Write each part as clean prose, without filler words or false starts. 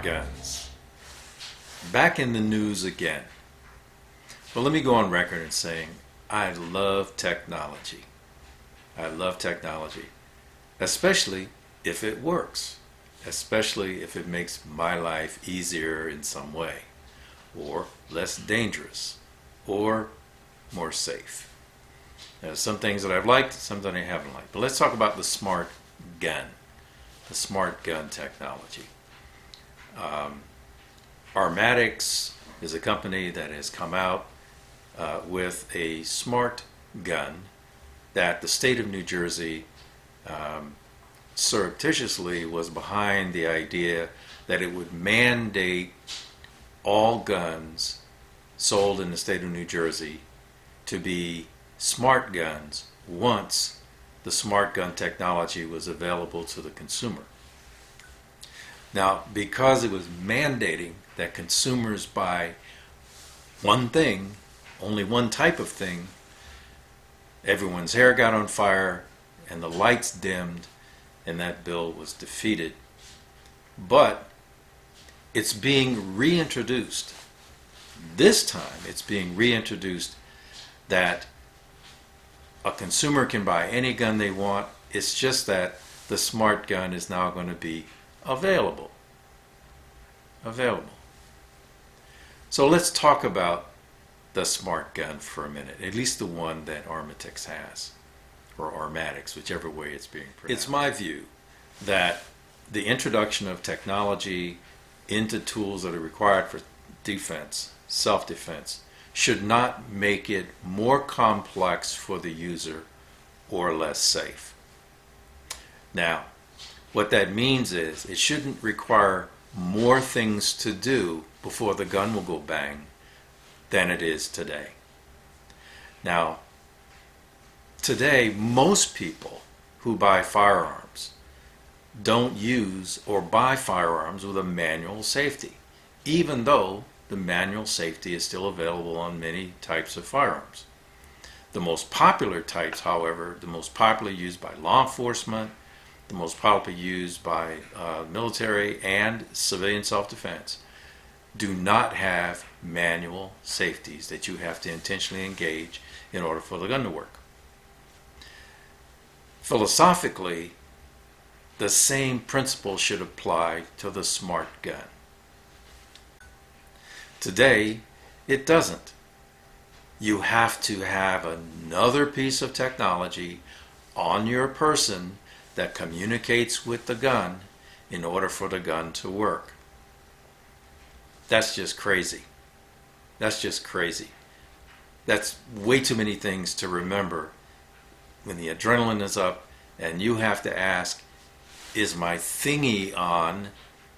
guns. Back in the news again. Well, let me go on record in saying I love technology. I love technology, especially if it works, especially if it makes my life easier in some way, or less dangerous, or more safe. There's some things that I've liked, some that I haven't liked. But let's talk about the smart gun, the smart gun technology. Armatics is a company that has come out with a smart gun that the state of New Jersey surreptitiously was behind the idea that it would mandate all guns sold in the state of New Jersey to be smart guns once the smart gun technology was available to the consumer. Now, because it was mandating that consumers buy one thing, only one type of thing, everyone's hair got on fire and the lights dimmed and that bill was defeated. But it's being reintroduced. This time it's being reintroduced that a consumer can buy any gun they want. It's just that the smart gun is now going to be available. So let's talk about the smart gun for a minute, at least the one that Armatics has, or Armatics, whichever way it's being pronounced. It's my view that the introduction of technology into tools that are required for defense, self-defense, should not make it more complex for the user or less safe. Now, what that means is it shouldn't require more things to do before the gun will go bang than it is today. Now, today, most people who buy firearms don't use or buy firearms with a manual safety, even though the manual safety is still available on many types of firearms. The most popular types, however, the most popularly used by law enforcement, the most popularly used by military and civilian self-defense, do not have manual safeties that you have to intentionally engage in order for the gun to work. Philosophically, the same principle should apply to the smart gun. Today, it doesn't. You have to have another piece of technology on your person that communicates with the gun in order for the gun to work. That's just crazy. That's just crazy. That's way too many things to remember when the adrenaline is up and you have to ask, is my thingy on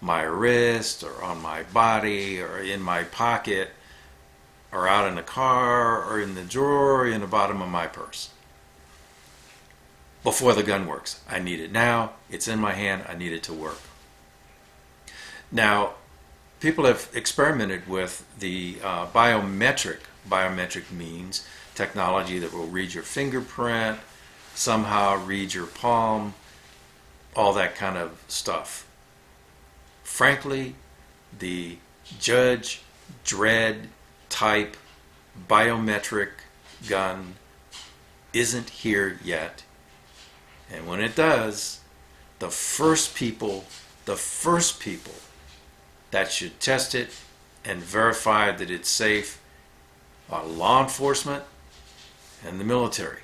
my wrist or on my body or in my pocket or out in the car or in the drawer or in the bottom of my purse? Before the gun works. I need it now. It's in my hand. I need it to work. Now, people have experimented with the biometric means, technology that will read your fingerprint, somehow read your palm, all that kind of stuff. Frankly, the Judge Dredd type biometric gun isn't here yet. And when it does, the first people that should test it and verify that it's safe are law enforcement and the military.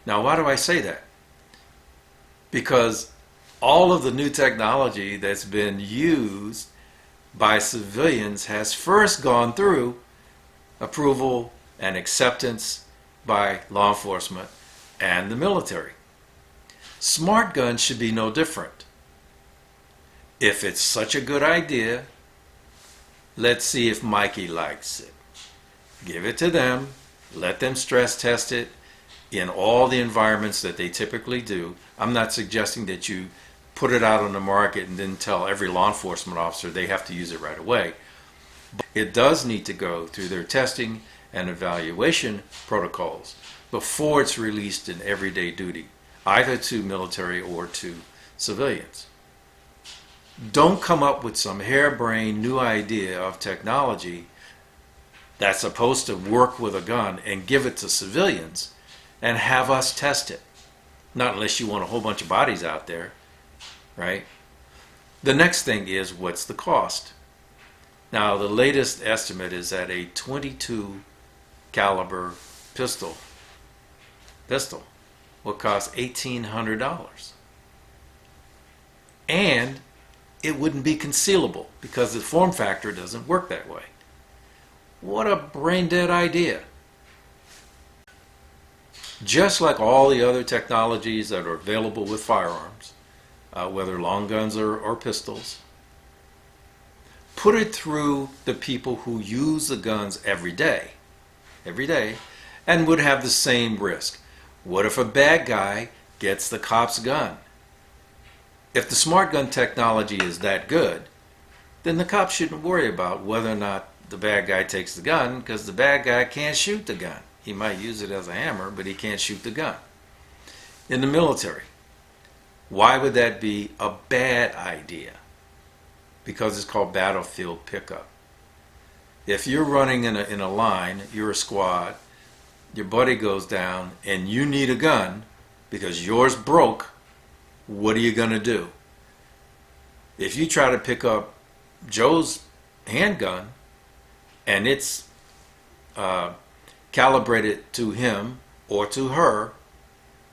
Now, why do I say that? Because all of the new technology that's been used by civilians has first gone through approval and acceptance by law enforcement and the military. Smart guns should be no different. If it's such a good idea, let's see if Mikey likes it. Give it to them, let them stress test it in all the environments that they typically do. I'm not suggesting that you put it out on the market and then tell every law enforcement officer they have to use it right away. But it does need to go through their testing and evaluation protocols before it's released in everyday duty, either to military or to civilians. Don't come up with some harebrained new idea of technology that's supposed to work with a gun and give it to civilians and have us test it. Not unless you want a whole bunch of bodies out there, right? The next thing is, what's the cost? Now, the latest estimate is that a .22 caliber pistol will cost $1,800. And it wouldn't be concealable because the form factor doesn't work that way. What a brain dead idea. Just like all the other technologies that are available with firearms, whether long guns or pistols, put it through the people who use the guns every day, and would have the same risk. What if a bad guy gets the cop's gun? If the smart gun technology is that good, then the cop shouldn't worry about whether or not the bad guy takes the gun, because the bad guy can't shoot the gun. He might use it as a hammer, but he can't shoot the gun. In the military, why would that be a bad idea? Because it's called battlefield pickup. If you're running in a line, you're a squad, your buddy goes down, and you need a gun because yours broke, what are you going to do? If you try to pick up Joe's handgun and it's calibrated to him or to her,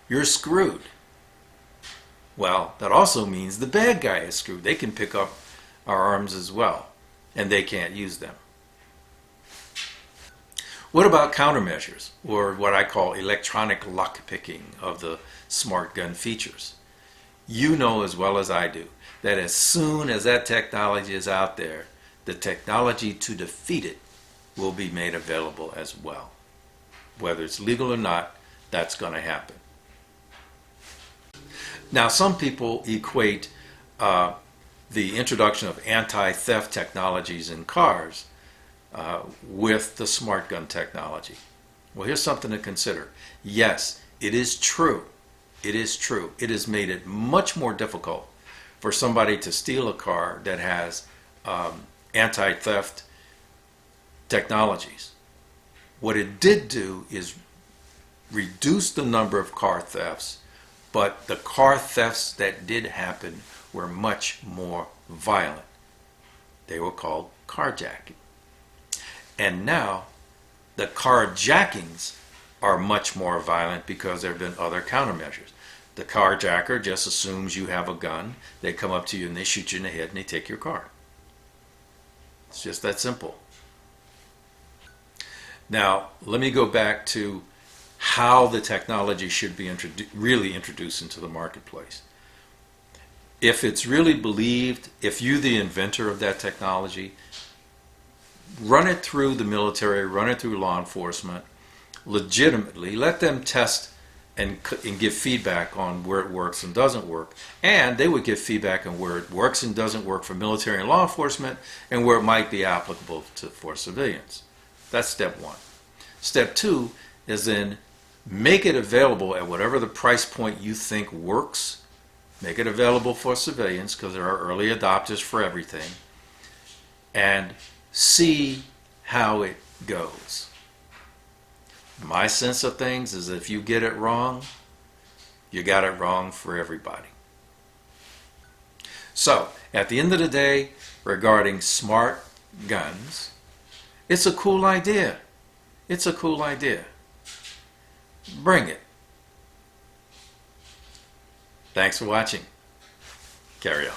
you're screwed. Well, that also means the bad guy is screwed. They can pick up our arms as well, and they can't use them. What about countermeasures, or what I call electronic lockpicking of the smart gun features? You know as well as I do that as soon as that technology is out there, the technology to defeat it will be made available as well. Whether it's legal or not, that's going to happen. Now, some people equate the introduction of anti-theft technologies in cars with the smart gun technology. Well, here's something to consider. Yes, it is true. It is true. It has made it much more difficult for somebody to steal a car that has anti-theft technologies. What it did do is reduce the number of car thefts, but the car thefts that did happen were much more violent. They were called carjacking. And now the carjackings are much more violent because there have been other countermeasures. The carjacker just assumes you have a gun. They come up to you and they shoot you in the head and they take your car. It's just that simple. Now, let me go back to how the technology should be really introduced into the marketplace. If it's really believed, if you're the inventor of that technology, run it through the military, run it through law enforcement, legitimately, let them test and give feedback on where it works and doesn't work. And they would give feedback on where it works and doesn't work for military and law enforcement, and where it might be applicable for civilians. That's step one. Step two is then make it available at whatever the price point you think works. Make it available for civilians, because there are early adopters for everything. And see how it goes. My sense of things is that if you get it wrong, you got it wrong for everybody. So, at the end of the day, regarding smart guns, it's a cool idea. It's a cool idea. Bring it. Thanks for watching. Carry on.